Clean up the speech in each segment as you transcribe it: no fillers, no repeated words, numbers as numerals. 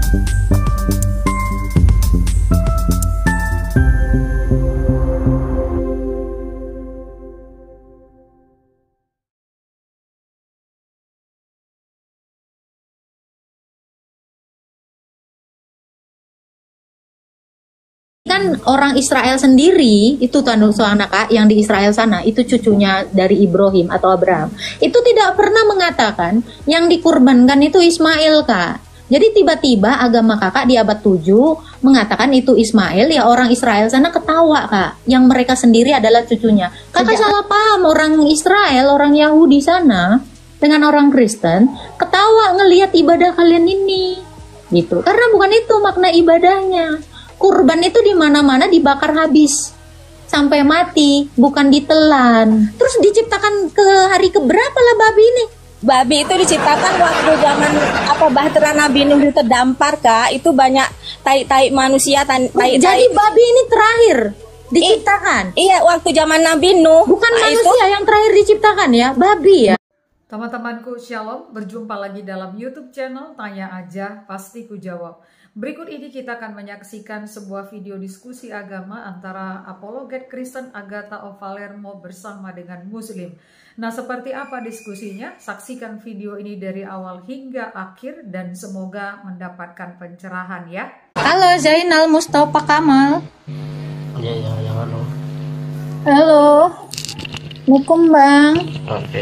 Kan orang Israel sendiri itu anak Kak, yang di Israel sana itu cucunya dari Ibrahim atau Abraham, itu tidak pernah mengatakan yang dikurbankan itu Ismail Kak. Jadi tiba-tiba agama Kakak di abad 7 mengatakan itu Ismail, ya orang Israel sana ketawa Kak, yang mereka sendiri adalah cucunya. Kakak salah paham, orang Israel, orang Yahudi sana dengan orang Kristen ketawa ngelihat ibadah kalian ini gitu, karena bukan itu makna ibadahnya. Kurban itu di mana-mana dibakar habis sampai mati, bukan ditelan. Terus diciptakan ke hari keberapa lah babi ini? Babi itu diciptakan waktu zaman Bahtera Nabi Nuh terdampar Kak. Itu banyak tai-tai manusia, tai-tai. Jadi babi ini terakhir diciptakan? Iya, waktu zaman Nabi Nuh. Bukan manusia yang terakhir diciptakan ya, babi ya. Teman-temanku, Shalom, berjumpa lagi dalam YouTube channel Tanya Aja Pasti Ku Jawab. Berikut ini kita akan menyaksikan sebuah video diskusi agama antara apologet Kristen Agatha of Palermo bersama dengan Muslim. Nah, seperti apa diskusinya? Saksikan video ini dari awal hingga akhir dan semoga mendapatkan pencerahan ya. Halo Zainal Mustafa Kamal. Ya, halo. Halo. Assalamualaikum Bang. Oke.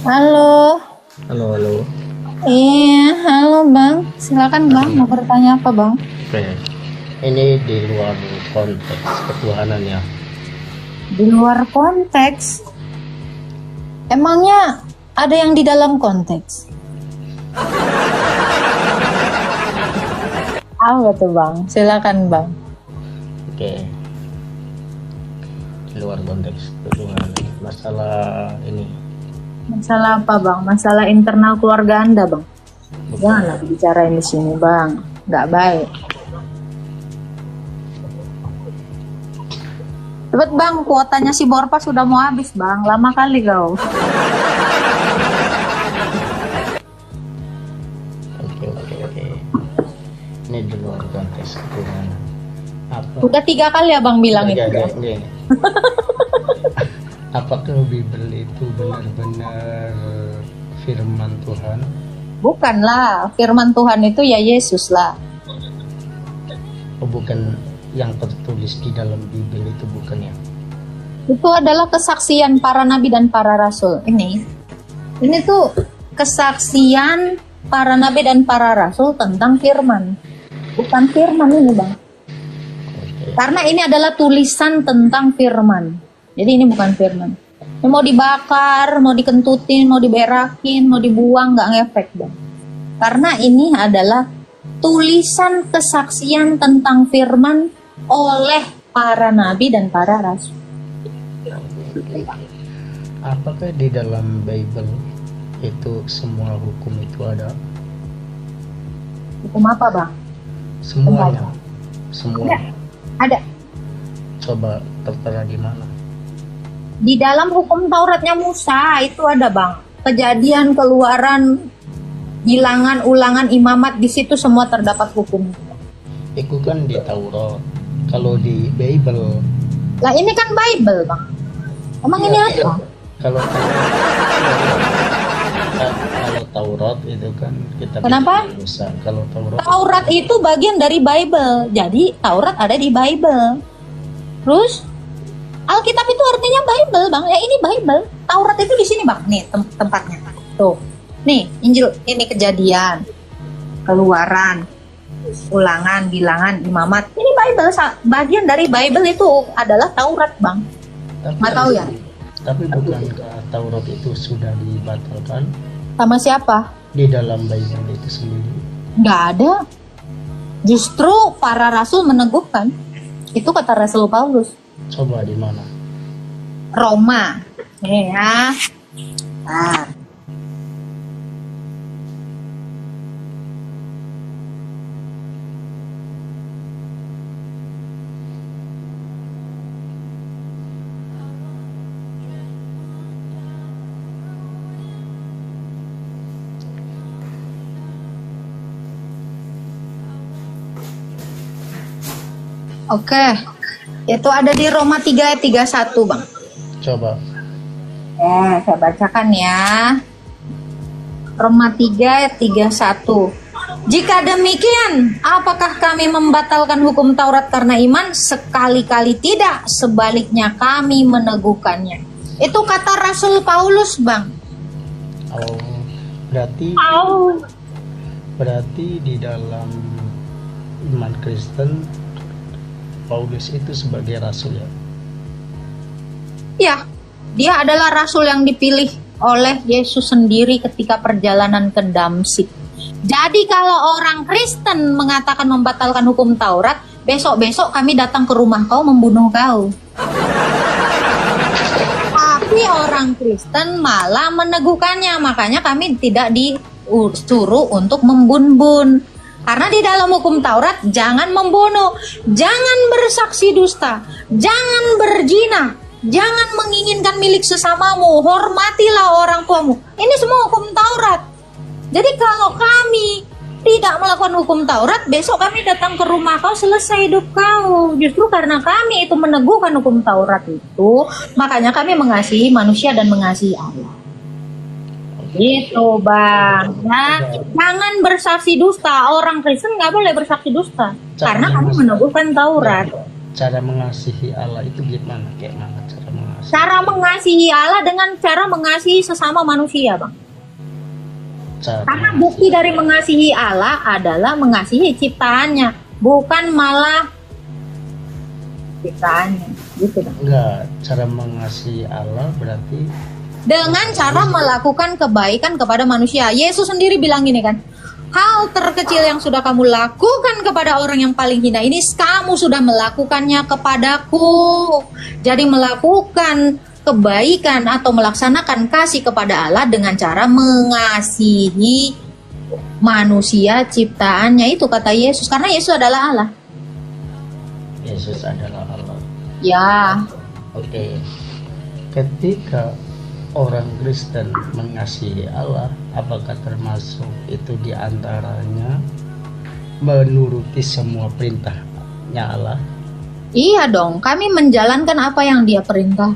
Halo. Halo. Iya, halo Bang. Silakan Bang, mau bertanya apa Bang? Oke. Ini di luar konteks ketuhanan ya. Di luar konteks? Emangnya ada yang di dalam konteks? Apa tuh Bang? Silakan Bang. Oke. Di luar konteks ketuhanan. Masalah ini. Masalah apa Bang? Masalah internal keluarga Anda Bang? Janganlah bicarain di sini Bang, nggak baik. Cepet Bang, kuotanya si Borpa sudah mau habis Bang, lama kali kau. Oke. Ini di luar konteks ketuhanan. Apa? Udah 3 kali Abang bilang itu ya. Apakah Bible itu benar-benar firman Tuhan? Bukanlah, firman Tuhan itu ya Yesus lah. Oh, bukan yang tertulis di dalam Bible itu, bukan ya? Itu adalah kesaksian para nabi dan para rasul. Ini tuh kesaksian para nabi dan para rasul tentang firman. Bukan firman ini Bang. Oke. Karena ini adalah tulisan tentang firman. Jadi ini bukan firman. Ini mau dibakar, mau dikentutin, mau diberakin, mau dibuang, nggak ngefek Bang. Karena ini adalah tulisan kesaksian tentang firman oleh para nabi dan para rasul. Apakah di dalam Bible itu semua hukum itu ada? Hukum apa Bang? Semuanya. Ada. Coba tertera di mana? Di dalam hukum Tauratnya Musa itu ada Bang. Kejadian, Keluaran, Bilangan, Ulangan, Imamat, di situ semua terdapat hukum. Itu kan di Taurat. Kalau di Bible. Lah ini kan Bible Bang. Emang ini apa? Kalau Taurat itu kan kita. Kenapa? Musa. Kalau Taurat itu bagian dari Bible. Jadi Taurat ada di Bible. Terus Alkitab itu artinya Bible Bang. Ya ini Bible. Taurat itu di sini Bang. Nih tempatnya. Tuh. Nih Injil, ini Kejadian, Keluaran, Ulangan, Bilangan, Imamat. Ini Bible. Bagian dari Bible itu adalah Taurat Bang. Nggak tahu ya? Tapi bukankah Taurat itu sudah dibatalkan? Sama siapa? Di dalam Bible itu sendiri. Nggak ada. Justru para rasul meneguhkan. Itu kata Rasul Paulus. Coba di mana? Roma. Nih ya. Nah. Oke. Itu ada di Roma 3 ayat 31, Bang. Coba. Saya bacakan ya. Roma 3 ayat 31. Jika demikian, apakah kami membatalkan hukum Taurat karena iman? Sekali-kali tidak, sebaliknya kami meneguhkannya. Itu kata Rasul Paulus, Bang. Oh, berarti di dalam iman Kristen Paulus itu sebagai rasul ya? Ya, dia adalah rasul yang dipilih oleh Yesus sendiri ketika perjalanan ke Damsik. Jadi kalau orang Kristen mengatakan membatalkan hukum Taurat, besok-besok kami datang ke rumah kau membunuh kau. Tapi orang Kristen malah meneguhkannya, makanya kami tidak disuruh untuk membun-bun. Karena di dalam hukum Taurat, jangan membunuh, jangan bersaksi dusta, jangan berzina, jangan menginginkan milik sesamamu, hormatilah orang tuamu. Ini semua hukum Taurat. Jadi kalau kami tidak melakukan hukum Taurat, besok kami datang ke rumah kau, selesai hidup kau. Justru karena kami itu meneguhkan hukum Taurat itu, makanya kami mengasihi manusia dan mengasihi Allah. Gitu, Bang. Nah, jangan bersaksi dusta. Orang Kristen nggak boleh bersaksi dusta, karena kami meneguhkan Taurat. Cara mengasihi Allah itu gimana? Kayak mana cara mengasihi? Cara mengasihi Allah dengan cara mengasihi sesama manusia, Bang. Karena bukti dari mengasihi Allah adalah mengasihi ciptaannya, bukan malah ciptaannya, gitu, Bang. Enggak, cara mengasihi Allah berarti dengan cara melakukan kebaikan kepada manusia. Yesus sendiri bilang gini kan, hal terkecil yang sudah kamu lakukan kepada orang yang paling hina ini, kamu sudah melakukannya kepadaku. Jadi melakukan kebaikan atau melaksanakan kasih kepada Allah dengan cara mengasihi manusia ciptaannya, itu kata Yesus. Karena Yesus adalah Allah. Yesus adalah Allah. Ya. Oke. Ketika orang Kristen mengasihi Allah, apakah termasuk itu diantaranya menuruti semua perintahnya Allah? Iya dong, kami menjalankan apa yang Dia perintah.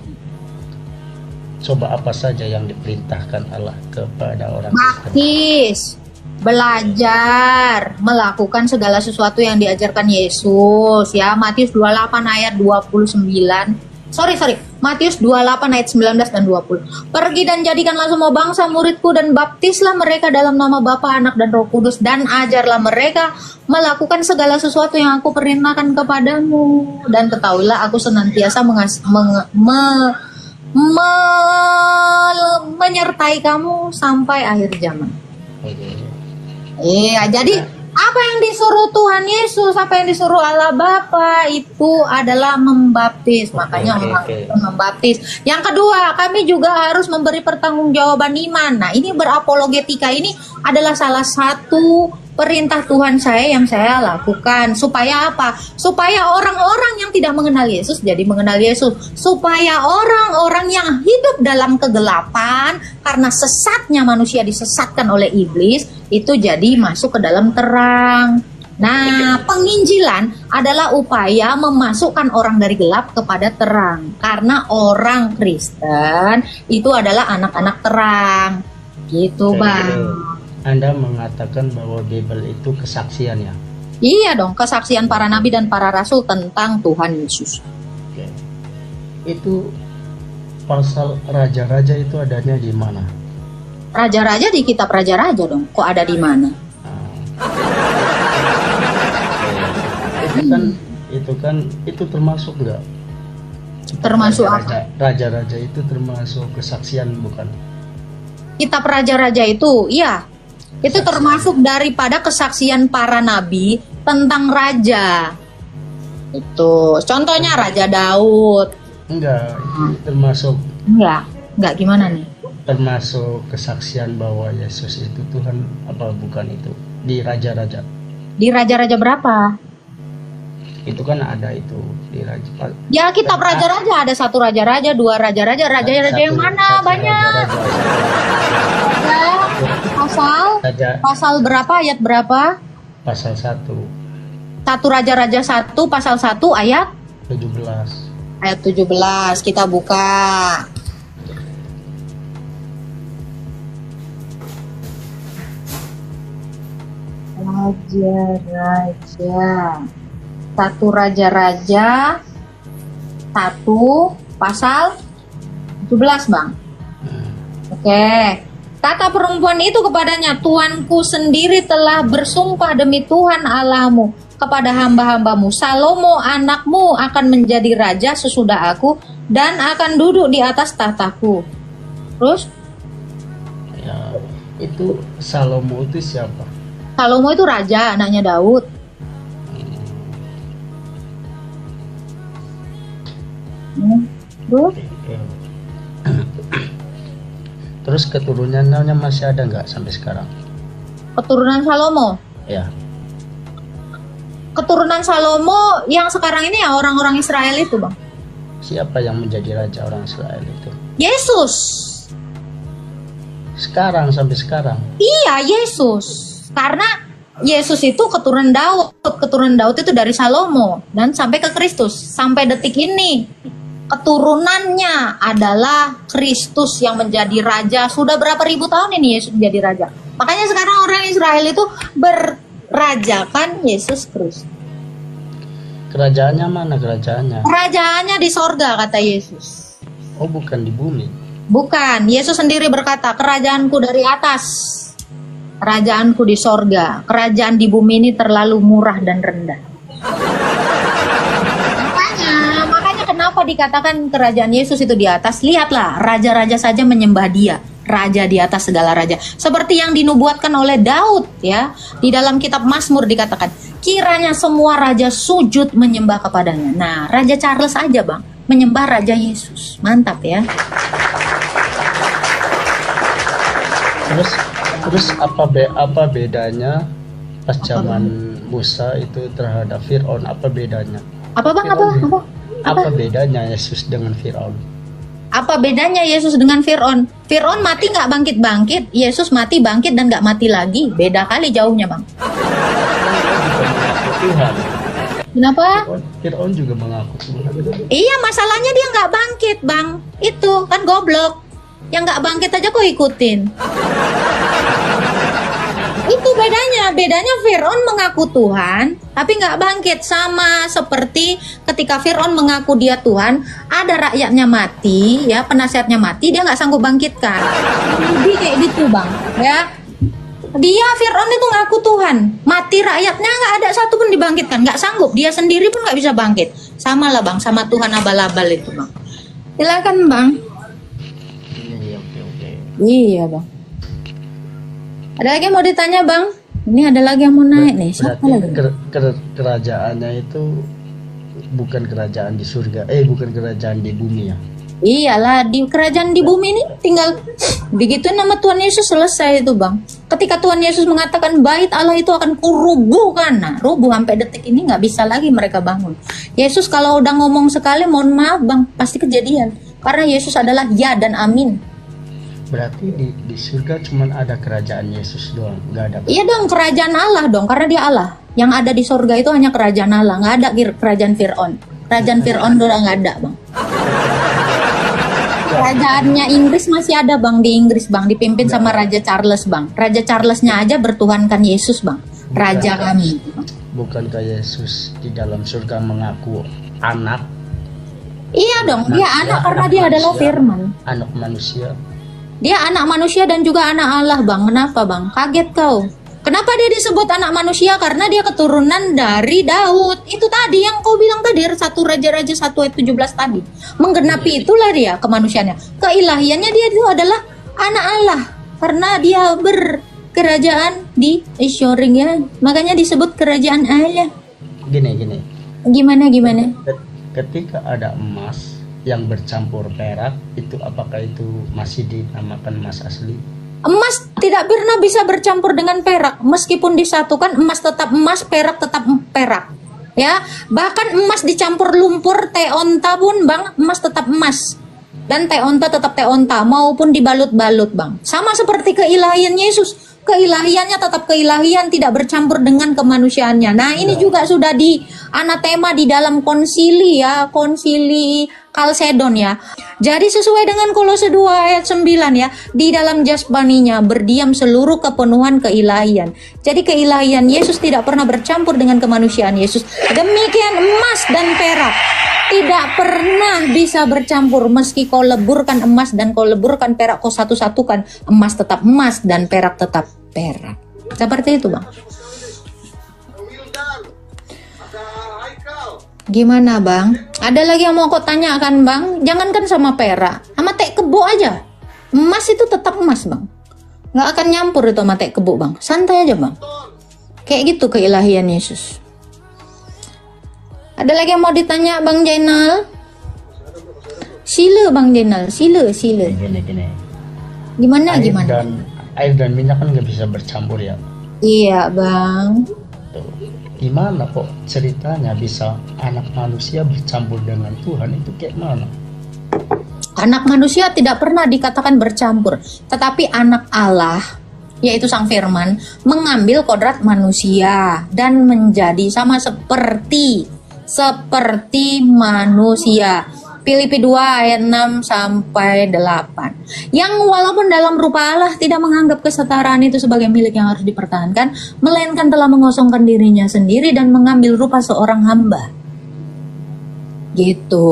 Coba apa saja yang diperintahkan Allah kepada orang Kristen? Baptis, belajar, melakukan segala sesuatu yang diajarkan Yesus, ya. Matius 28 ayat 29. Matius 28 ayat 19 dan 20. Pergi dan jadikanlah semua bangsa muridku dan baptislah mereka dalam nama Bapa, Anak dan Roh Kudus, dan ajarlah mereka melakukan segala sesuatu yang aku perintahkan kepadamu, dan ketahuilah aku senantiasa menyertai kamu sampai akhir zaman. Iya, jadi apa yang disuruh Tuhan Yesus, apa yang disuruh Allah Bapa itu adalah membaptis. Makanya membaptis. Yang kedua, kami juga harus memberi pertanggungjawaban iman. Nah, ini berapologetika ini adalah salah satu perintah Tuhan saya yang saya lakukan. Supaya apa? Supaya orang-orang yang tidak mengenal Yesus jadi mengenal Yesus. Supaya orang-orang yang hidup dalam kegelapan karena sesatnya manusia disesatkan oleh iblis itu jadi masuk ke dalam terang. Nah, penginjilan adalah upaya memasukkan orang dari gelap kepada terang. Karena orang Kristen itu adalah anak-anak terang. Gitu, Bang. Anda mengatakan bahwa Bible itu kesaksiannya. Iya dong, kesaksian para nabi dan para rasul tentang Tuhan Yesus. Oke. Itu pasal raja-raja itu adanya di mana? Raja-raja di kitab raja-raja dong. Kok ada di mana? Itu termasuk nggak? Termasuk apa? Raja-raja itu termasuk kesaksian bukan? Kitab raja-raja itu, iya. Itu termasuk daripada kesaksian para nabi tentang raja. Itu contohnya Raja Daud. Enggak, itu termasuk. Enggak gimana nih? Termasuk kesaksian bahwa Yesus itu Tuhan apa bukan itu? Di raja-raja. Di raja-raja berapa? Itu kan ada itu di raja. Ya, kitab raja-raja ada satu raja-raja, dua raja-raja, raja-raja yang mana? Banyak. Raja. Pasal berapa, ayat berapa? Pasal 1. 1 Raja-Raja 1 pasal 1 ayat 17. ayat 17. Kita buka. Raja-Raja 1 Raja-Raja 1 pasal 17, Bang. Oke. Kata perempuan itu kepadanya, Tuanku sendiri telah bersumpah demi Tuhan Allahmu kepada hamba-hambamu, Salomo anakmu akan menjadi raja sesudah aku dan akan duduk di atas tahtaku. Terus? Ya, itu Salomo itu siapa? Salomo itu raja, anaknya Daud. Terus? Terus keturunannya masih ada nggak sampai sekarang? Keturunan Salomo. Ya. Keturunan Salomo yang sekarang ini ya orang-orang Israel itu, Bang. Siapa yang menjadi raja orang Israel itu? Yesus. Sekarang sampai sekarang. Iya, Yesus. Karena Yesus itu keturunan Daud. Keturunan Daud itu dari Salomo dan sampai ke Kristus. Sampai detik ini keturunannya adalah Kristus yang menjadi raja. Sudah berapa ribu tahun ini Yesus menjadi raja. Makanya sekarang orang Israel itu berrajakan Yesus Kristus. Kerajaannya mana kerajaannya? Kerajaannya di sorga, kata Yesus. Oh, bukan di bumi. Bukan, Yesus sendiri berkata, kerajaanku dari atas, kerajaanku di sorga, kerajaan di bumi ini terlalu murah dan rendah. Makanya kenapa dikatakan kerajaan Yesus itu di atas? Lihatlah, raja-raja saja menyembah dia, raja di atas segala raja. Seperti yang dinubuatkan oleh Daud, ya, di dalam kitab Mazmur dikatakan, kiranya semua raja sujud menyembah kepadanya. Nah, Raja Charles aja, Bang, menyembah Raja Yesus. Mantap ya. Terus apa bedanya pas zaman Musa itu terhadap Fir'aun? Apa bedanya? Apa, Bang? Apa bedanya Yesus dengan Fir'aun? Apa bedanya Yesus dengan Fir'aun? Fir'aun mati nggak bangkit-bangkit, Yesus mati bangkit dan nggak mati lagi. Beda kali jauhnya, Bang. Tuhan. Kenapa? Fir'aun juga mengaku Tuhan. Iya, masalahnya dia nggak bangkit, Bang. Itu kan goblok. Yang nggak bangkit aja kok ikutin. Itu bedanya Fir'aun mengaku Tuhan tapi nggak bangkit. Sama seperti ketika Fir'aun mengaku dia Tuhan, ada rakyatnya mati, ya, penasihatnya mati, dia nggak sanggup bangkitkan. Jadi kayak gitu, Bang, ya. Dia Fir'aun itu ngaku Tuhan, mati rakyatnya nggak ada satu pun dibangkitkan, nggak sanggup, dia sendiri pun nggak bisa bangkit. Sama lah, Bang, sama Tuhan abal-abal itu, Bang. Silakan, Bang. Oke. Iya, Bang. Ada lagi yang mau ditanya, Bang? Ini ada lagi yang mau naik nih. Siapa lagi? Kerajaannya itu bukan kerajaan di surga, bukan kerajaan di bumi ya. Iyalah, di kerajaan di bumi ini tinggal begitu nama Tuhan Yesus selesai itu, Bang. Ketika Tuhan Yesus mengatakan bait Allah itu akan kurubuhkan, nah, rubuh sampai detik ini nggak bisa lagi mereka bangun. Yesus kalau udah ngomong sekali, mohon maaf, Bang, pasti kejadian. Karena Yesus adalah ya dan amin. Berarti di surga cuma ada kerajaan Yesus doang, nggak ada. Iya dong, kerajaan Allah dong, karena dia Allah. Yang ada di surga itu hanya kerajaan Allah, nggak ada kerajaan Fir'aun. Kerajaan Fir'aun udah nggak ada, Bang. Kerajaannya Inggris masih ada, Bang, di Inggris, Bang, dipimpin sama Raja Charles, Bang. Raja Charlesnya aja bertuhankan Yesus, Bang. Raja kami. Bukankah Yesus di dalam surga mengaku anak? Iya dong, dia anak karena dia adalah firman. Anak manusia. Dia anak manusia dan juga anak Allah, Bang. Kenapa, Bang? Kaget kau. Kenapa dia disebut anak manusia? Karena dia keturunan dari Daud. Itu tadi yang kau bilang tadi, 1 Raja-Raja 1 ayat 17 tadi. Menggenapi itulah dia kemanusiaannya. Keilahiannya dia itu adalah anak Allah. Karena dia berkerajaan di Isyoring, ya. Makanya disebut kerajaan Allah. Gini. Gimana? Ketika ada emas yang bercampur perak, itu apakah itu masih dinamakan emas asli? Emas tidak pernah bisa bercampur dengan perak. Meskipun disatukan, emas tetap emas, perak tetap perak. Ya, bahkan emas dicampur lumpur, teonta pun, Bang, emas tetap emas. Dan teonta tetap teonta, maupun dibalut-balut, Bang. Sama seperti keilahian Yesus. keilahiannya tetap keilahian, tidak bercampur dengan kemanusiaannya. Nah, ini juga sudah di anatema di dalam konsili ya, konsili Kalsedon ya. Jadi sesuai dengan Kolose 2 ayat 9 ya, di dalam jasmaninya berdiam seluruh kepenuhan keilahian. Jadi keilahian Yesus tidak pernah bercampur dengan kemanusiaan Yesus. Demikian emas dan perak tidak pernah bisa bercampur. Meski kau leburkan emas dan kau leburkan perak, kau satu-satukan, emas tetap emas dan perak tetap perak. Seperti itu, Bang. Gimana, Bang? Ada lagi yang mau kau tanyakan, Bang? Jangankan sama perak, sama tek kebo aja. Emas itu tetap emas, Bang. Nggak akan nyampur itu sama tek kebo, Bang. Santai aja, Bang. Kayak gitu keilahian Yesus. Ada lagi yang mau ditanya, Bang Jainal? Sila, Bang Jainal. Sila. Gini. Gimana? Air dan minyak kan nggak bisa bercampur ya. Iya, Bang. Gimana kok ceritanya bisa anak manusia bercampur dengan Tuhan, itu kayak mana? Anak manusia tidak pernah dikatakan bercampur, tetapi anak Allah, yaitu Sang Firman, mengambil kodrat manusia dan menjadi sama seperti manusia. Filipi 2 ayat 6 sampai 8. Yang walaupun dalam rupa Allah tidak menganggap kesetaraan itu sebagai milik yang harus dipertahankan, melainkan telah mengosongkan dirinya sendiri dan mengambil rupa seorang hamba. Gitu.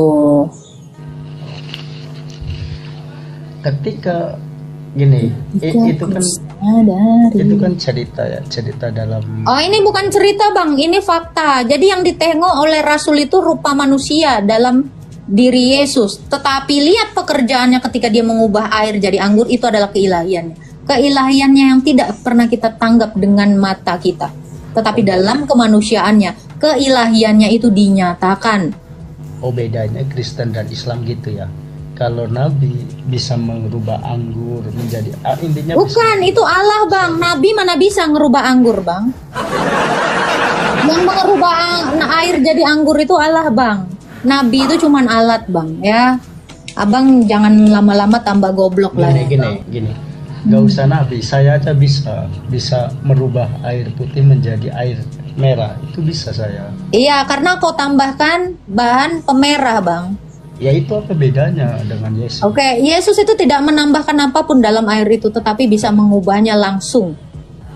Ketika gini, itu kan cerita dalam. Oh, ini bukan cerita, Bang, ini fakta. Jadi yang ditengok oleh Rasul itu rupa manusia dalam diri Yesus, tetapi lihat pekerjaannya ketika dia mengubah air jadi anggur, itu adalah keilahiannya. Keilahiannya yang tidak pernah kita tanggap dengan mata kita, tetapi dalam kemanusiaannya, keilahiannya itu dinyatakan. Oh, bedanya Kristen dan Islam gitu ya. Kalau Nabi bisa merubah anggur menjadi intinya bukan bisa. Itu Allah, Bang. Nabi mana bisa ngerubah anggur, Bang? Yang merubah air jadi anggur itu Allah, Bang. Nabi itu cuman alat, Bang, ya. Abang jangan lama-lama tambah goblok lah. Gini. Gak usah Nabi, saya aja bisa merubah air putih menjadi air merah. Itu bisa saya. Iya, karena kau tambahkan bahan pemerah, Bang. Ya, itu apa bedanya dengan Yesus? Oke, Yesus itu tidak menambahkan apapun dalam air itu, tetapi bisa mengubahnya langsung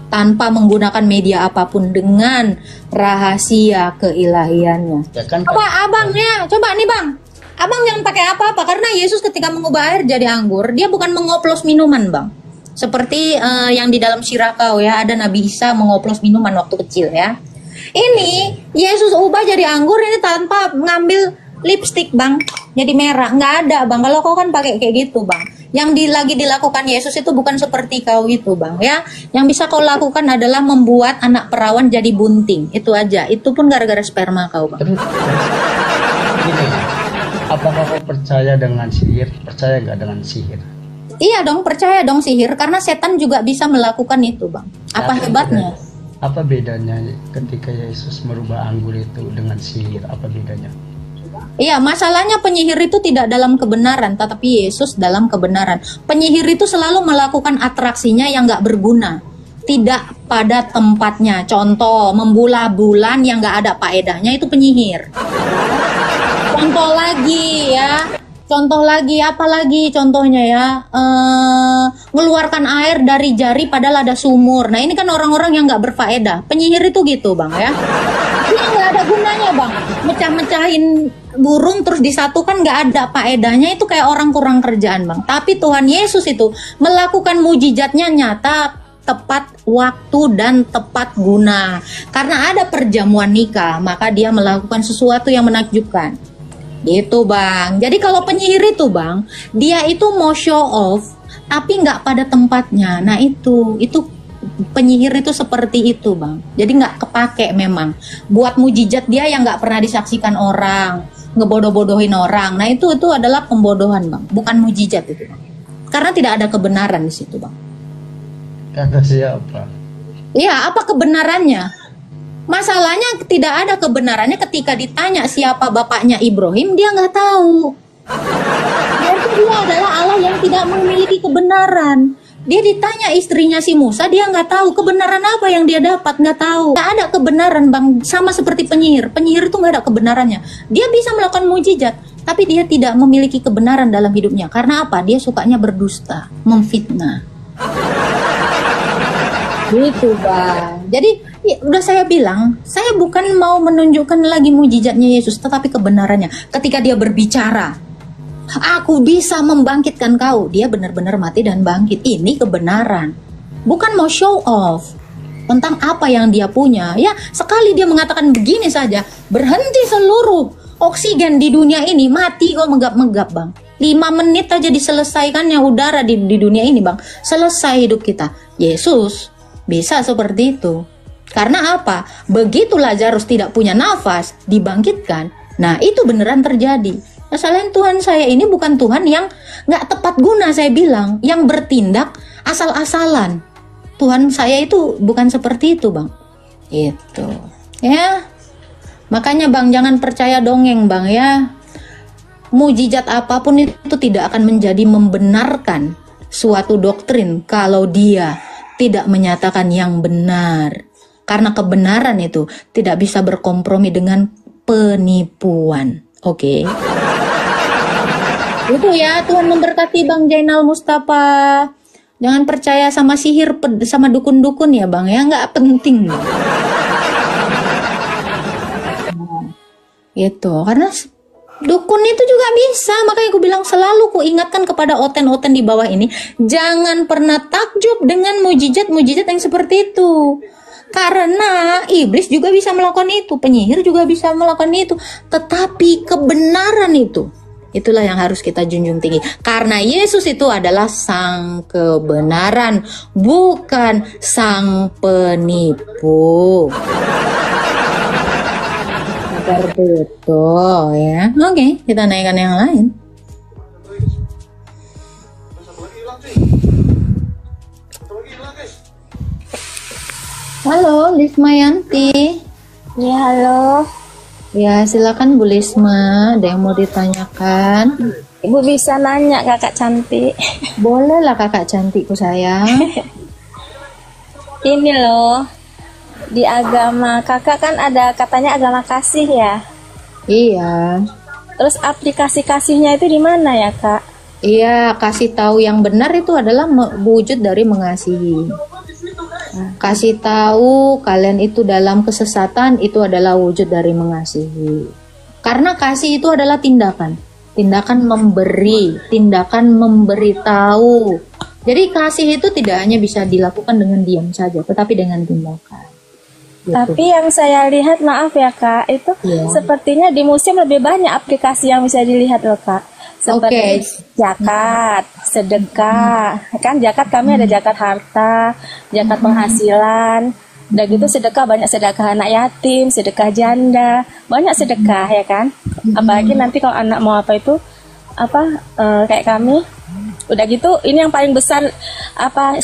tanpa menggunakan media apapun dengan rahasia keilahiannya. Ya kan, coba nih, Bang. Abang jangan pakai apa-apa, karena Yesus ketika mengubah air jadi anggur, dia bukan mengoplos minuman, Bang. Seperti yang di dalam Syirah ya, ada Nabi Isa mengoplos minuman waktu kecil ya. Ini Yesus ubah jadi anggur ini tanpa mengambil lipstick, Bang. Jadi merah, nggak ada, Bang. Kalau kau kan pakai kayak gitu, Bang. Yang lagi dilakukan Yesus itu bukan seperti kau itu, Bang, ya. Yang bisa kau lakukan adalah membuat anak perawan jadi bunting. Itu aja. Itu pun gara-gara sperma kau, Bang. Gini, apakah kau percaya dengan sihir? Percaya nggak dengan sihir? Iya dong, percaya dong sihir. Karena setan juga bisa melakukan itu, Bang. Apa hebatnya? Apa bedanya ketika Yesus merubah anggur itu dengan sihir? Apa bedanya? Iya, masalahnya penyihir itu tidak dalam kebenaran, tetapi Yesus dalam kebenaran. Penyihir itu selalu melakukan atraksinya yang nggak berguna, tidak pada tempatnya. Contoh, membola bulan yang nggak ada faedahnya itu penyihir. Contoh lagi, apa lagi contohnya ya? Mengeluarkan air dari jari padahal ada sumur. Nah, ini kan orang-orang yang nggak berfaedah. Penyihir itu gitu, Bang, ya. Dia nggak ada gunanya, Bang. Mecah-mecahin burung terus disatukan nggak ada faedahnya, itu kayak orang kurang kerjaan, Bang. Tapi Tuhan Yesus itu melakukan mujizatnya nyata, tepat waktu dan tepat guna. Karena ada perjamuan nikah, maka dia melakukan sesuatu yang menakjubkan. Gitu, Bang. Jadi kalau penyihir itu, Bang, dia itu mau show off tapi nggak pada tempatnya. Nah, itu penyihir itu seperti itu, Bang. Jadi nggak kepake memang. Buat mujizat dia yang nggak pernah disaksikan orang, ngebodoh-bodohin orang. Nah, itu adalah pembodohan, Bang. Bukan mujizat itu, Bang. Karena tidak ada kebenaran di situ, Bang. Kata siapa? Iya, apa kebenarannya? Masalahnya tidak ada kebenarannya ketika ditanya siapa bapaknya Ibrahim, dia nggak tahu. Berarti dia adalah Allah yang tidak memiliki kebenaran. Dia ditanya istrinya si Musa, dia nggak tahu kebenaran apa yang dia dapat, nggak tahu. Nggak ada kebenaran, Bang. Sama seperti penyihir. Penyihir itu nggak ada kebenarannya. Dia bisa melakukan mujizat, tapi dia tidak memiliki kebenaran dalam hidupnya. Karena apa? Dia sukanya berdusta, memfitnah. Gitu, Bang. Jadi ya, udah saya bilang, saya bukan mau menunjukkan lagi mujizatnya Yesus, tetapi kebenarannya. Ketika dia berbicara, aku bisa membangkitkan kau. Dia benar-benar mati dan bangkit. Ini kebenaran. Bukan mau show off tentang apa yang dia punya. Ya, sekali dia mengatakan begini saja, berhenti seluruh oksigen di dunia ini, mati kok menggap-menggap, Bang. 5 menit aja diselesaikannya udara di dunia ini, Bang. Selesai hidup kita. Yesus bisa seperti itu. Karena apa? Begitu Lazarus tidak punya nafas, dibangkitkan. Nah, itu beneran terjadi. Masalahnya Tuhan saya ini bukan Tuhan yang nggak tepat guna, saya bilang, yang bertindak asal-asalan. Tuhan saya itu bukan seperti itu, Bang. Itu, ya. Makanya, Bang, jangan percaya dongeng, Bang, ya. Mujizat apapun itu tidak akan menjadi membenarkan suatu doktrin kalau dia tidak menyatakan yang benar. Karena kebenaran itu tidak bisa berkompromi dengan penipuan. Oke. Itu ya, Tuhan memberkati Bang Jainal Mustafa. Jangan percaya sama sihir, sama dukun-dukun ya, Bang, ya, nggak penting. Gitu, karena dukun itu juga bisa. Makanya aku bilang selalu ku ingatkan kepada oten-oten di bawah ini, jangan pernah takjub dengan mujizat-mujizat yang seperti itu. Karena iblis juga bisa melakukan itu, penyihir juga bisa melakukan itu. Tetapi kebenaran itu, itulah yang harus kita junjung tinggi. Karena Yesus itu adalah sang kebenaran, bukan sang penipu. Seperti itu ya. Oke, kita naikkan yang lain. Halo, Lismayanti. Ya, halo. Ya, silakan Bu Lisma, ada yang mau ditanyakan? Ibu bisa nanya kakak cantik. Boleh lah kakak cantikku sayang. Ini loh, di agama kakak kan ada katanya agama kasih ya. Iya. Terus aplikasi kasihnya itu di mana ya, Kak? Iya, kasih tahu yang benar itu adalah wujud dari mengasihi. Kasih tahu kalian itu dalam kesesatan itu adalah wujud dari mengasihi. Karena kasih itu adalah tindakan memberi, tindakan memberitahu. Jadi kasih itu tidak hanya bisa dilakukan dengan diam saja, tetapi dengan tindakan. Gitu. Tapi yang saya lihat, maaf ya Kak, itu sepertinya di museum lebih banyak aplikasi yang bisa dilihat loh Kak. Seperti zakat, sedekah, kan zakat kami ada zakat harta, zakat penghasilan, dan gitu sedekah banyak, sedekah anak yatim, sedekah janda, banyak sedekah ya kan. Apalagi nanti kalau anak mau apa itu kayak kami, udah gitu ini yang paling besar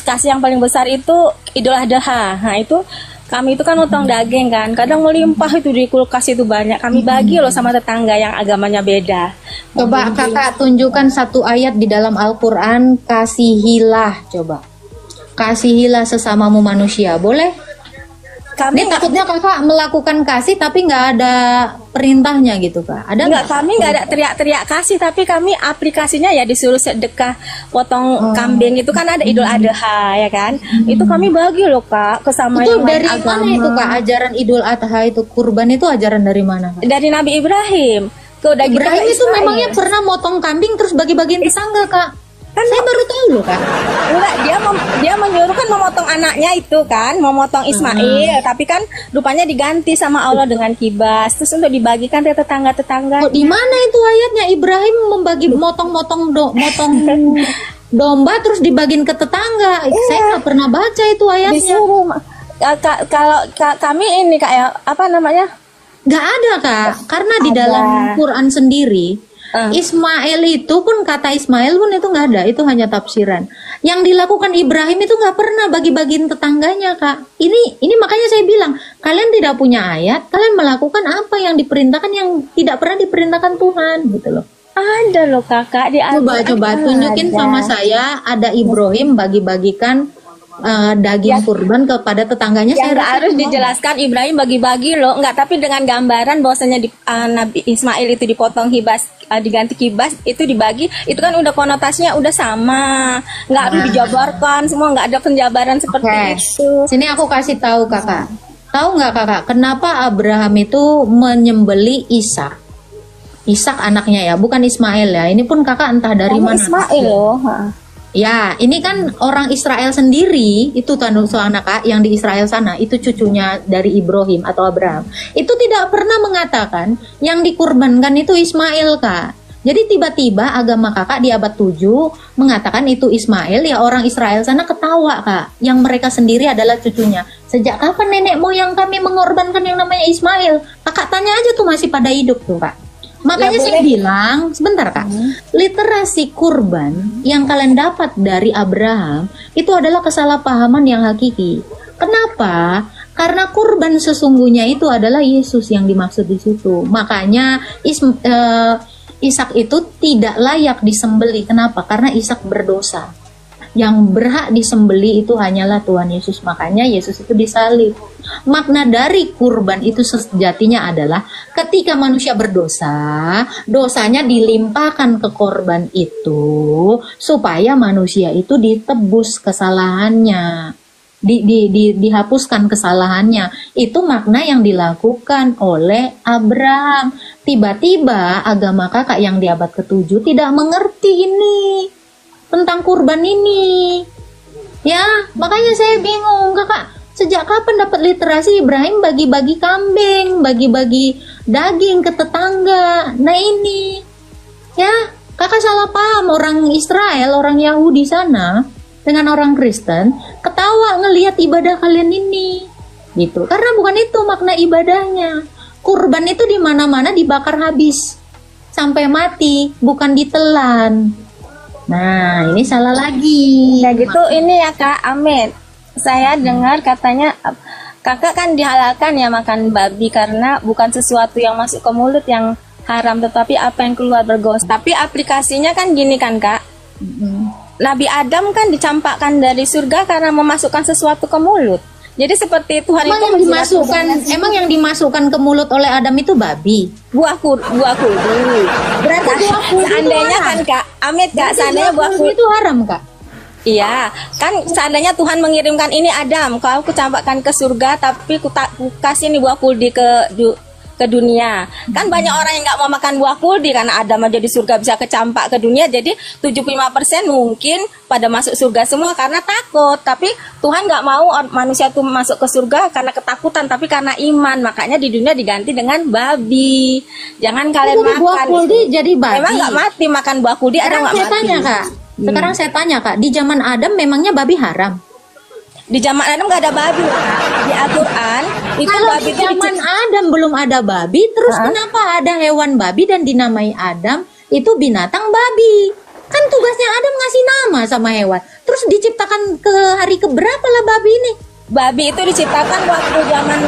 kasih yang paling besar itu Idul Adha. Nah itu kami itu kan potong daging kan, kadang melimpah itu di kulkas itu banyak, kami bagi loh sama tetangga yang agamanya beda. Coba kakak tunjukkan satu ayat di dalam Al-Quran, kasihilah, coba kasihilah sesamamu manusia, boleh? Ini takutnya kakak melakukan kasih tapi nggak ada perintahnya gitu Kak. Ada nggak? Kami nggak ada teriak-teriak kasih, tapi kami aplikasinya ya disuruh sedekah potong kambing itu kan ada Idul Adha ya kan. Itu kami bagi loh Kak ke sama itu yang dari agama. Mana itu Kak ajaran Idul Adha itu, kurban itu ajaran dari mana Kak? Dari Nabi Ibrahim. Udah Ibrahim itu memangnya pernah motong kambing terus bagi-bagiin tetangga Kak? Kan saya baru tahu loh Kak. Enggak, dia menyuruh kan memotong anaknya itu kan, memotong Ismail, tapi kan rupanya diganti sama Allah dengan kibas, terus untuk dibagikan ke tetangga-tetangga. Oh, di mana itu ayatnya Ibrahim membagi motong domba terus dibagiin ke tetangga? Saya nggak pernah baca itu ayatnya. Disuruh, kalau kami ini kayak apa namanya? Nggak ada Kak, karena di dalam Quran sendiri Ismail itu pun, kata Ismail pun itu nggak ada, itu hanya tafsiran. Yang dilakukan Ibrahim itu nggak pernah bagi-bagiin tetangganya Kak. Ini makanya saya bilang, kalian tidak punya ayat, kalian melakukan apa yang diperintahkan yang tidak pernah diperintahkan Tuhan gitu loh. Ada loh kakak di Coba tunjukin sama saya, ada Ibrahim bagi-bagikan daging kurban kepada tetangganya. Ya, Saya nggak harus dijelaskan Ibrahim bagi-bagi loh, nggak, tapi dengan gambaran bahwasanya Nabi Ismail itu dipotong kibas, diganti kibas, itu dibagi, itu kan udah konotasinya udah sama, nggak harus dijabarkan semua, nggak ada penjabaran seperti itu. Sini aku kasih tahu kakak. Tahu nggak kakak, kenapa Abraham itu menyembeli Ishak? Ishak anaknya ya, bukan Ismail ya. Ini pun kakak entah dari mana. Ismail loh. Ya, ini kan orang Israel sendiri, itu anak kak yang di Israel sana, itu cucunya dari Ibrahim atau Abraham. Itu tidak pernah mengatakan yang dikurbankan itu Ismail kak. Jadi tiba-tiba agama kakak di abad 7 mengatakan itu Ismail, ya orang Israel sana ketawa kak. Yang mereka sendiri adalah cucunya. Sejak kapan nenek moyang kami mengorbankan yang namanya Ismail? Kakak tanya aja tuh masih pada hidup tuh kak. Makanya saya bilang, sebentar kak, literasi kurban yang kalian dapat dari Abraham itu adalah kesalahpahaman yang hakiki. Kenapa? Karena kurban sesungguhnya itu adalah Yesus yang dimaksud di situ. Makanya Ishak itu tidak layak disembeli. Kenapa? Karena Ishak berdosa. Yang berhak disembeli itu hanyalah Tuhan Yesus. Makanya Yesus itu disalib. Makna dari kurban itu sejatinya adalah ketika manusia berdosa, dosanya dilimpahkan ke korban itu supaya manusia itu ditebus kesalahannya, dihapuskan kesalahannya. Itu makna yang dilakukan oleh Abraham. Tiba-tiba agama kakak yang di abad ke-7 tidak mengerti ini tentang kurban ini. Ya, makanya saya bingung kakak. Sejak kapan dapat literasi Ibrahim bagi-bagi kambing, bagi-bagi daging ke tetangga? Nah ini, ya kakak salah paham. Orang Israel, orang Yahudi sana dengan orang Kristen ketawa ngelihat ibadah kalian ini, gitu. Karena bukan itu makna ibadahnya. Kurban itu di mana-mana dibakar habis sampai mati, bukan ditelan. Nah ini salah lagi. Ya gitu ini ya kak, amin. Saya dengar katanya kakak kan dihalalkan ya makan babi karena bukan sesuatu yang masuk ke mulut yang haram, tetapi apa yang keluar bergosip. Tapi aplikasinya kan gini kan kak, Nabi Adam kan dicampakkan dari surga karena memasukkan sesuatu ke mulut. Jadi seperti Tuhan emang itu yang dimasukkan ke mulut oleh Adam itu babi, buah kuldi. Berarti buah kuldi seandainya kan kak, amit kak, seandainya buah kuldi itu haram kak. Iya, kan seandainya Tuhan mengirimkan ini Adam, kau kucampakkan ke surga, tapi ku kasih nih buah kuldi ke dunia. Kan banyak orang yang nggak mau makan buah kuldi karena Adam aja di surga bisa kecampak ke dunia. Jadi 75% mungkin pada masuk surga semua karena takut. Tapi Tuhan nggak mau manusia tuh masuk ke surga karena ketakutan, tapi karena iman. Makanya di dunia diganti dengan babi. Jangan kalian makan buah kuldi jadi babi. Emang nggak mati makan buah kuldi, ada nggak mati? Tanya kak. Sekarang saya tanya kak, di zaman Adam memangnya babi haram? Di zaman Adam nggak ada babi. Di Al-Quran itu kalau babi di zaman Adam belum ada babi, terus kenapa ada hewan babi dan dinamai Adam itu binatang babi? Kan tugasnya Adam ngasih nama sama hewan. Terus diciptakan ke hari keberapa lah babi ini? Babi itu diciptakan waktu zaman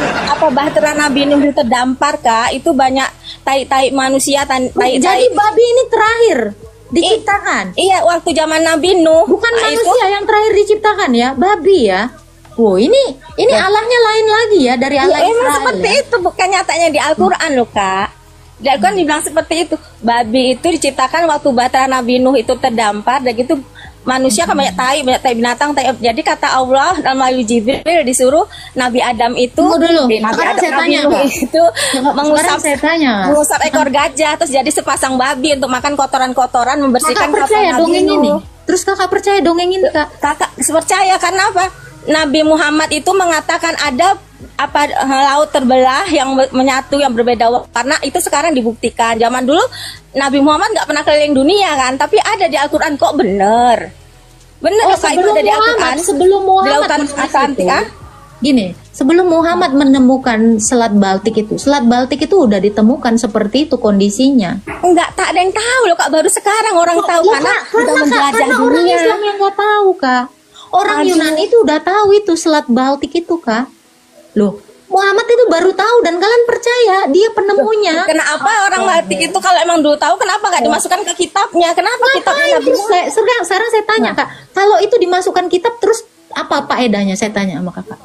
Bahtera Nabi Nuh terdampar kak. Itu banyak tai-tai manusia, Jadi babi ini terakhir diciptakan. Iya, waktu zaman Nabi Nuh. Bukan manusia yang terakhir diciptakan ya, babi ya. Wow, ini Allahnya lain lagi ya dari Allah Israel. Emang seperti itu, bukan nyatanya di Al-Quran loh kak. Di Al-Quran dibilang seperti itu. Babi itu diciptakan waktu Bahtera Nabi Nuh itu terdampar, dan gitu manusia kan banyak tai binatang. Jadi kata Allah dalam melalui Jibril disuruh Nabi Adam itu, mengusap ekor gajah, terus jadi sepasang babi untuk makan kotoran-kotoran, membersihkan. Kakak percaya dongeng ini? Terus kakak percaya dongeng ini kak? Kakak percaya karena apa? Nabi Muhammad itu mengatakan ada laut terbelah yang menyatu yang berbeda warna, itu sekarang dibuktikan. Zaman dulu Nabi Muhammad nggak pernah keliling dunia kan, tapi ada di Al-Quran kok bener kak, itu ada di Al-Quran. Sebelum Muhammad sebelum Muhammad menemukan Selat Baltik itu udah ditemukan seperti itu kondisinya. Enggak, tak ada yang tahu loh kak, baru sekarang orang tahu karena udah menjelajah dunia. Orang Islam yang nggak tahu kak. Orang Yunani itu udah tahu itu Selat Baltik itu kak. Loh, Muhammad itu baru tahu dan kalian percaya dia penemunya. Kenapa orang mati itu kalau emang dulu tahu kenapa nggak dimasukkan ke kitabnya? Kenapa kitabnya Nabi? Sekarang saya tanya Kak, kalau itu dimasukkan kitab terus apa faedahnya? Saya tanya sama Kakak.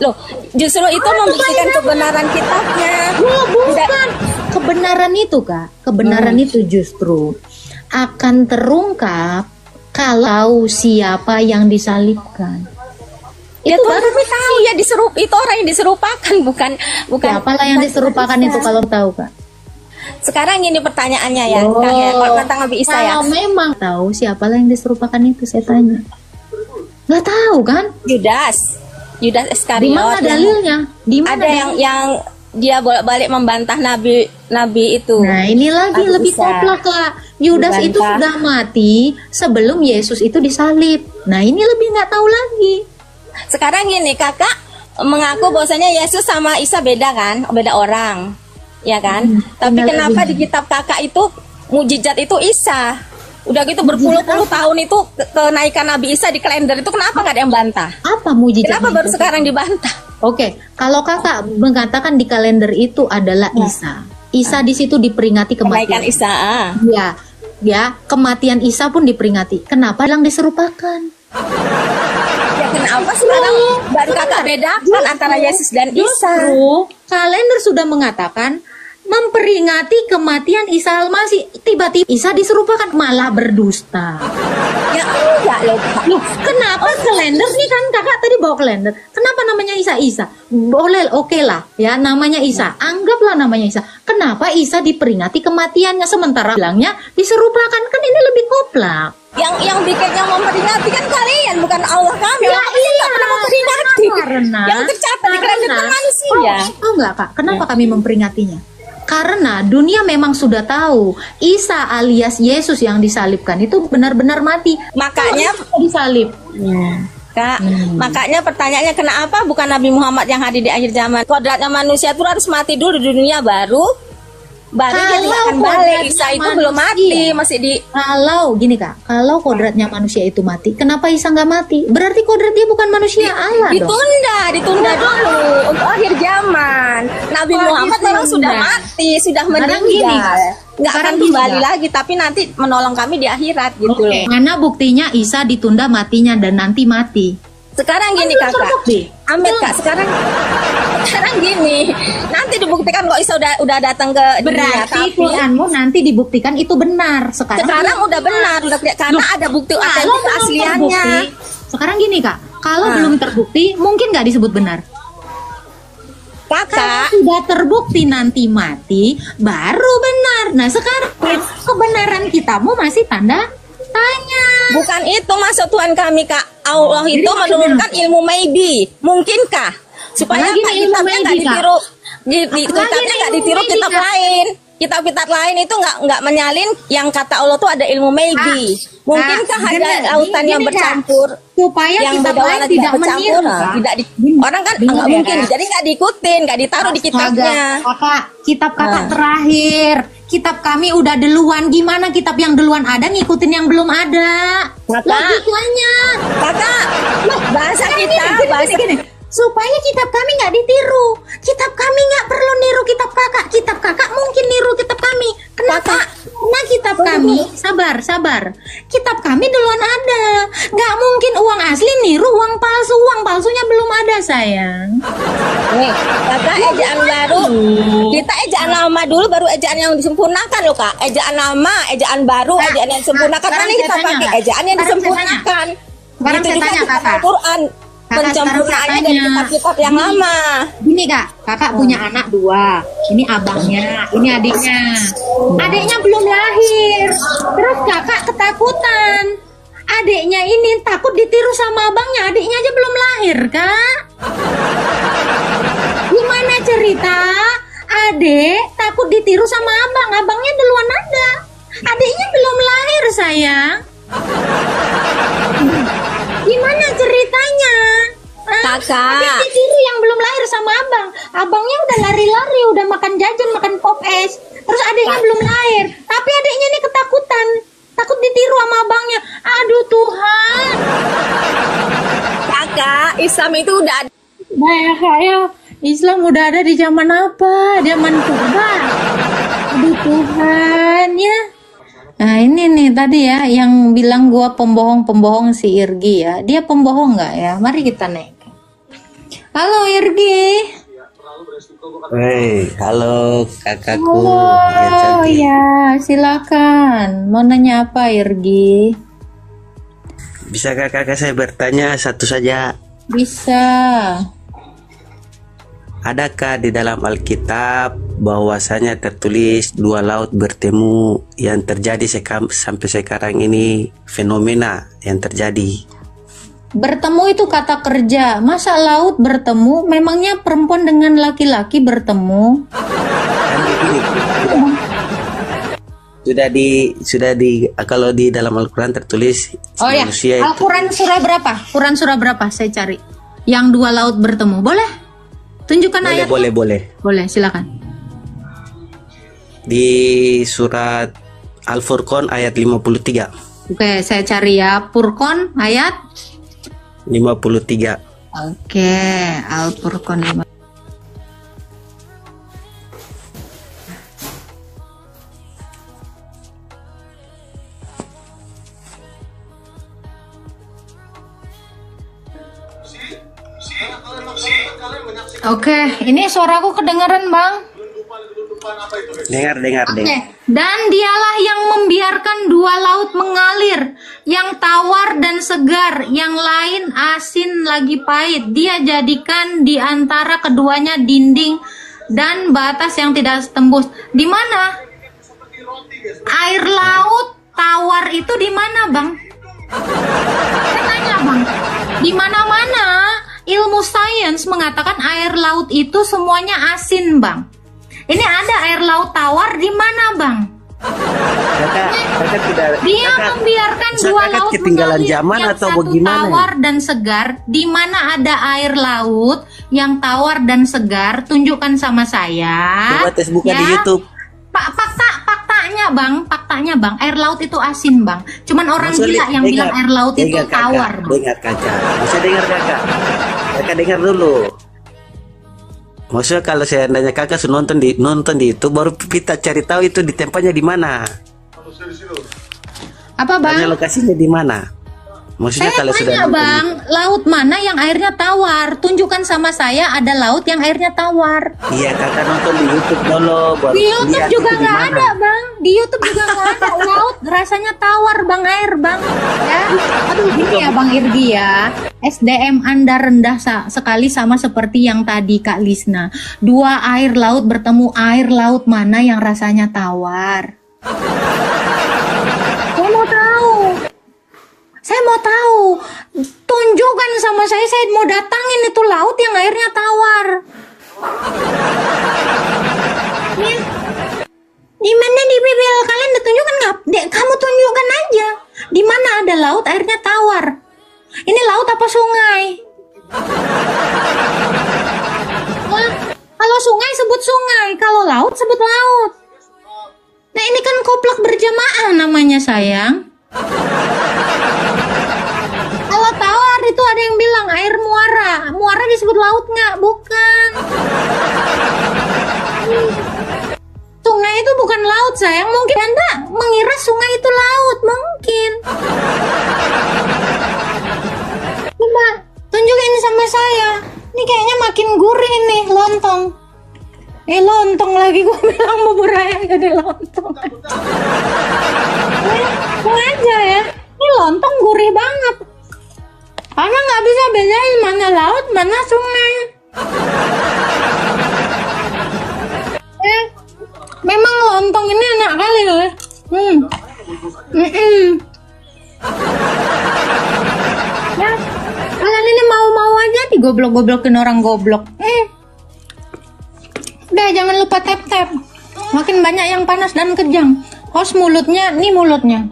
Loh, justru itu membuktikan kebenaran kitabnya. Bukan. Kebenaran itu Kak, kebenaran itu justru akan terungkap kalau siapa yang disalibkan. Ya itu baru tahu ya itu orang yang diserupakan bukan. Siapalah yang diserupakan itu kalau tahu Kak? Sekarang ini pertanyaannya ya, Kak ya, kalau tentang Nabi Isa ya. Kalau memang tahu siapalah yang diserupakan itu saya tanya. Nggak tahu kan? Yudas Iskariot. Di mana dalilnya? Di mana? Ada yang dia bolak-balik membantah nabi itu. Nah, ini lagi lebih koplak Kak. Yudas itu sudah mati sebelum Yesus itu disalib. Nah, ini lebih nggak tahu lagi. Sekarang gini, Kakak mengaku bahwasanya Yesus sama Isa beda kan? Beda orang. Ya kan? Tapi kenapa di kitab Kakak itu mujizat itu Isa? Udah gitu berpuluh-puluh tahun itu kenaikan Nabi Isa di kalender itu kenapa nggak ada yang bantah? Apa mujizat? Kenapa baru sekarang dibantah? Oke, kalau Kakak mengatakan di kalender itu adalah Isa. Isa di situ diperingati kematian. Kenaikan Isa. Ya, kematian Isa pun diperingati. Kenapa yang diserupakan? Ya kenapa sekarang baru Kakak bedakan antara Yesus dan Isa? Kalender sudah mengatakan memperingati kematian Isa Al-Masih. Tiba-tiba Isa diserupakan, malah berdusta. Ya enggak loh. Kenapa kalender nih kan Kakak tadi bawa kalender? Kenapa namanya Isa? Boleh, oke lah ya namanya Isa. Anggaplah namanya Isa. Kenapa Isa diperingati kematiannya sementara bilangnya diserupakan? Kan ini lebih koplak. Yang bikin yang memperingati kan kalian, bukan Allah kami. Ya iya, pernah memperingati. Karena yang tercatat di kalender kan manusia. Oh enggak Kak, kenapa kami memperingatinya? Karena dunia memang sudah tahu Isa alias Yesus yang disalibkan itu benar-benar mati. Makanya disalib. Kak, makanya pertanyaannya kenapa bukan Nabi Muhammad yang hadir di akhir zaman? Kodratnya manusia itu harus mati dulu di dunia baru dia akan balik. Isa itu belum mati, masih di. Kalau gini Kak, kalau kodratnya manusia itu mati, kenapa Isa nggak mati? Berarti kodrat dia bukan manusia Allah dong. Ditunda dulu untuk akhir zaman. Nabi Muhammad memang sudah mati, sudah meninggal. Nggak akan kembali lagi, tapi nanti menolong kami di akhirat gitu loh. Mana buktinya Isa ditunda matinya dan nanti mati? Sekarang gini Kakak, Amit Kak, sekarang gini, nanti dibuktikan kok Isa udah datang ke dunia. Berarti Quranmu nanti dibuktikan itu benar. Sekarang udah benar, karena ada bukti asliannya. Sekarang gini Kak, kalau belum terbukti mungkin nggak disebut benar. Kakak, sudah terbukti nanti mati baru benar. Nah sekarang kebenaran kitabmu masih tanda tanya. Bukan itu maksud Tuhan kami Kak. Allah itu menurunkan ilmu maybe. Mungkinkah supaya kitabnya nggak ditiru, kitabnya nggak ditiru kitab lain. Kitab-kitab lain itu nggak menyalin yang kata Allah tuh ada ilmu maybe. Mungkinkah ada lautan yang bercampur supaya yang kitab lain tidak bercampur? Orang kan nggak mungkin, jadi nggak diikutin, nggak ditaruh di kitabnya. Kakak, kitab Kakak terakhir. Kitab kami udah duluan. Gimana kitab yang duluan ada ngikutin yang belum ada? Logikanya. Kakak, bahasa kita gini. Supaya kitab kami nggak ditiru. Kitab kami nggak perlu niru kitab Kakak. Kitab Kakak mungkin niru kitab kami. Kenapa? Karena kitab kami, sabar. Kitab kami duluan ada. Nggak mungkin uang asli niru uang palsu. Uang palsunya belum ada sayang. Nih, Kakak ejaan baru. Kita ejaan lama dulu baru ejaan yang disempurnakan loh Kak. Ejaan lama, ejaan baru, ejaan yang disempurnakan. Mana kita pakai ejaan yang disempurnakan. Sekarang saya tanya Kakak. Al-Quran. Pencempurnaannya dari kitab-kitab yang lama. Gini Kak, Kakak punya anak 2. Ini abangnya, ini adiknya. Adiknya belum lahir. Terus Kakak ketakutan. Adiknya ini takut ditiru sama abangnya. Adiknya aja belum lahir Kak. Gimana cerita? Adik takut ditiru sama abang. Abangnya duluan ada. Adiknya belum lahir sayang. Gimana ceritanya? Kakak ditiru yang belum lahir sama abang. Abangnya udah lari-lari, udah makan jajan, makan pop es. Terus adiknya belum lahir. Tapi adiknya ini ketakutan. Takut ditiru sama abangnya. Aduh Tuhan. Kakak, Islam itu udah ada. Nah ya Islam udah ada di zaman apa? Zaman purba. Aduh Tuhan ya. Nah ini nih tadi ya yang bilang gua pembohong si Irgi ya. Dia pembohong nggak ya? Mari kita naik. Halo Irgi. Hei, halo kakakku. Oh ya, silakan. Mau nanya apa Irgi? Bisakah kakak saya bertanya satu saja? Bisa. Adakah di dalam Alkitab bahwasanya tertulis dua laut bertemu yang terjadi sampai sekarang ini, fenomena yang terjadi? Bertemu itu kata kerja. Masa laut bertemu? Memangnya perempuan dengan laki-laki bertemu? Sudah di kalau di dalam Al-Qur'an tertulis manusia itu. Al-Qur'an surah berapa? Quran surah berapa? Saya cari. Yang dua laut bertemu. Boleh? Tunjukkan ayat. Boleh. Boleh, silakan. Di surat Al-Furqan ayat 53. Oke, saya cari ya. Furqan ayat 53. Oke, Al-Furqan 5. Oke, ini suaraku kedengaran, Bang. Dengar. Dan dialah yang membiarkan dua laut mengalir, yang tawar dan segar, yang lain asin lagi pahit. Dia jadikan di antara keduanya dinding dan batas yang tidak tembus. Di mana? Air laut tawar itu di mana, Bang? Saya tanya, Bang. Di mana-mana ilmu sains mengatakan air laut itu semuanya asin, Bang. Ini ada air laut tawar di mana, Bang? Kakak tidak. Dia membiarkan dua laut ketinggalan zaman yang atau satu bagaimana? Tawar dan segar. Di mana ada air laut yang tawar dan segar? Tunjukkan sama saya. Coba tes buka di YouTube. Faktanya, Bang. Air laut itu asin, Bang. Cuman orang gila yang bilang air laut itu tawar, Bang. Dengar kakak. Bisa dengar kakak. Kakak dengar dulu. Maksudnya kalau seandainya kakak nonton di itu baru kita cari tahu itu di tempatnya di mana. Apa, Bang? Tanya lokasinya di mana. Maksudnya Saya kalau tanya, sudah Bang, laut mana yang airnya tawar? Tunjukkan sama saya ada laut yang airnya tawar. Iya, kakak nonton di YouTube dulu. Di YouTube juga nggak ada, Bang. Di YouTube juga nggak ada laut rasanya tawar, Bang, air, Bang. Ya, aduh gini ya, Bang Irgi ya. SDM Anda rendah sekali sama seperti yang tadi Kak Lisna. Dua air laut bertemu, air laut mana yang rasanya tawar? Saya mau tahu. Tunjukkan sama saya mau datangin itu laut yang airnya tawar. Ya. Di mana di Bible kalian ditunjukkan nggak? Kamu tunjukkan aja. Di mana ada laut airnya tawar? Ini laut apa sungai? Nah, kalau sungai sebut sungai, kalau laut sebut laut. Nah ini kan koplak berjamaah namanya, sayang. Kalau tawar itu ada yang bilang air muara. Muara disebut laut nggak? Bukan. Sungai itu bukan laut, sayang. Mungkin Anda mengira sungai itu laut. Mungkin. Coba tunjukin sama saya. Ini kayaknya makin gurih nih, lontong. Lontong lagi, gue bilang bubur ayam jadi lontong. Aja ya. Ini lontong gurih banget. Karena nggak bisa bedain mana laut, mana sungai. Memang lontong ini enak kali loh. Ya, kalian ini mau-mau aja digoblok-goblokin orang goblok. Udah, jangan lupa tap-tap. Makin banyak yang panas dan kejam. Host mulutnya, nih mulutnya.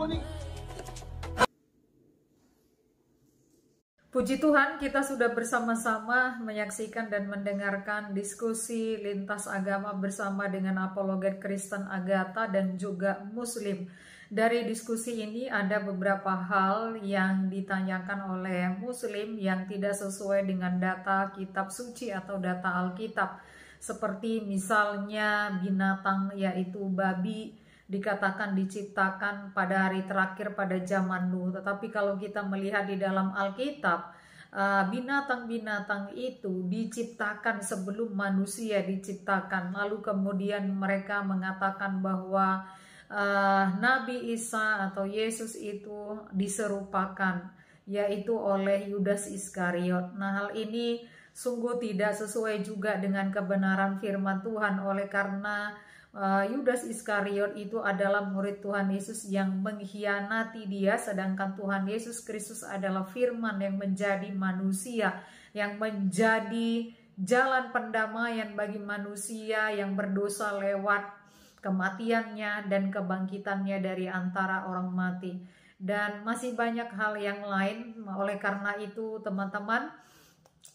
Puji Tuhan, kita sudah bersama-sama menyaksikan dan mendengarkan diskusi lintas agama bersama dengan apologet Kristen Agatha dan juga Muslim. Dari diskusi ini ada beberapa hal yang ditanyakan oleh Muslim yang tidak sesuai dengan data kitab suci atau data Alkitab. Seperti misalnya binatang yaitu babi dikatakan diciptakan pada hari terakhir pada zaman Nuh. Tetapi kalau kita melihat di dalam Alkitab, binatang-binatang itu diciptakan sebelum manusia diciptakan. Lalu kemudian mereka mengatakan bahwa Nabi Isa atau Yesus itu diserupakan, yaitu oleh Yudas Iskariot. Nah, hal ini sungguh tidak sesuai juga dengan kebenaran firman Tuhan, oleh karena Yudas Iskariot itu adalah murid Tuhan Yesus yang mengkhianati dia, sedangkan Tuhan Yesus Kristus adalah firman yang menjadi manusia, yang menjadi jalan pendamaian bagi manusia yang berdosa lewat kematiannya dan kebangkitannya dari antara orang mati. Dan masih banyak hal yang lain. Oleh karena itu teman-teman,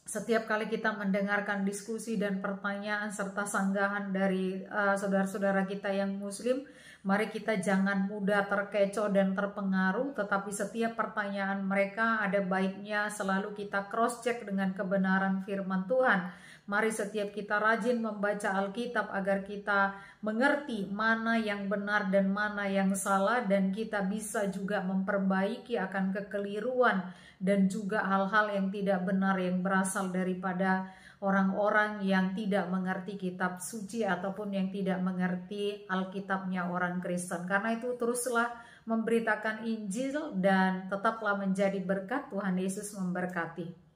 setiap kali kita mendengarkan diskusi dan pertanyaan serta sanggahan dari saudara-saudara kita yang Muslim, mari kita jangan mudah terkecoh dan terpengaruh, tetapi setiap pertanyaan mereka ada baiknya selalu kita cross check dengan kebenaran firman Tuhan. Mari setiap kita rajin membaca Alkitab agar kita mengerti mana yang benar dan mana yang salah, dan kita bisa juga memperbaiki akan kekeliruan dan juga hal-hal yang tidak benar yang berasal daripada orang-orang yang tidak mengerti kitab suci ataupun yang tidak mengerti Alkitabnya orang Kristen. Karena itu teruslah memberitakan Injil dan tetaplah menjadi berkat. Tuhan Yesus memberkati.